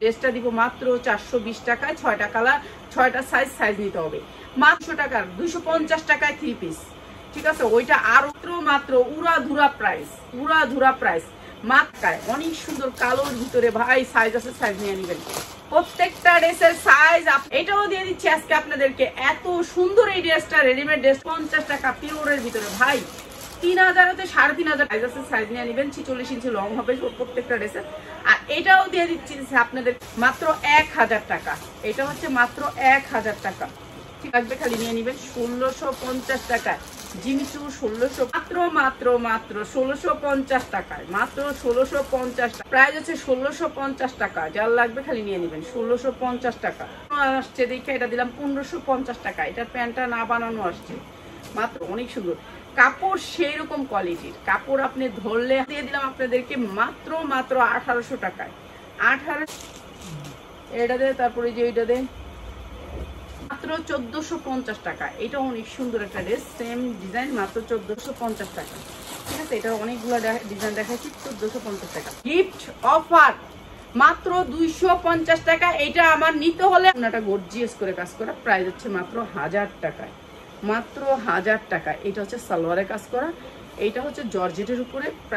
ড্রেসটা দিব মাত্র 420 টাকায়, 6টা কালার, 6টা সাইজ নিতে হবে মাত্র টাকার, 250 টাকায় 3 পিস। ঠিক আছে, ওইটা আরো মাত্র উড়াধুরা প্রাইস মাত্রায়। অনেক সুন্দর কালোর ভিতরে ভাই সাইজ আছে, সাইজ নিয়ে নিবেন। প্রত্যেকটা ড্রেসের সাইজ এটাও দিয়ে দিচ্ছি আজকে আপনাদেরকে। এত সুন্দর এই ড্রেসটা, রেডিমেড ড্রেস 50 টাকা পিওরের ভিতরে ভাই, 3000 হতে 3500 সাইজ আছে, সাইজ নিয়ে নেবেন। 46 ইঞ্চি লং হবে প্রত্যেকটা ড্রেসের। আর এটাও দিয়ে দিচ্ছি আপনাদের মাত্র 1000 টাকা। এটা হচ্ছে মাত্র 1000 টাকা। ঠিক আছে, খালি নিয়ে নেবেন 1650 টাকায়। জিমিচু 1600, মাত্র 1650 টাকায়, মাত্র 1650 টাকা। প্রাইস হচ্ছে 1650 টাকা। যার লাগবে খালি নিয়ে নেবেন 1650 টাকা। আসছে দেখে এটা দিলাম 1550 টাকা। এটার প্যান্টটা না বানানো আসছে মাত্র। অনেক সুন্দর কাপড়, সেই রকম কোয়ালিটির কাপড় আপনি ধরলে। দিয়ে দিলাম আপনাদেরকে মাত্র 1800 টাকায়। 18 এটা দেয়, তারপরে যে এটা দেয় মাত্র 1450 টাকা। এটা অনেক সুন্দর একটা ড্রেস, সেম ডিজাইন, মাত্র 1450 টাকা। ঠিক আছে, এটা অনেকগুলো ডিজাইন দেখাচ্ছি, 1450 টাকা। গিফট অফার মাত্র 250 টাকা। এটা আমার নিতে হলে আপনারা গর্জিয়াস করে কাজ করা, প্রাইস হচ্ছে মাত্র 1000 টাকায়, মাত্র 1000 টাকা। এটা হচ্ছে সালোয়ারে কাজ করা, এইটা হচ্ছে জর্জেটের উপরে। প্রাইস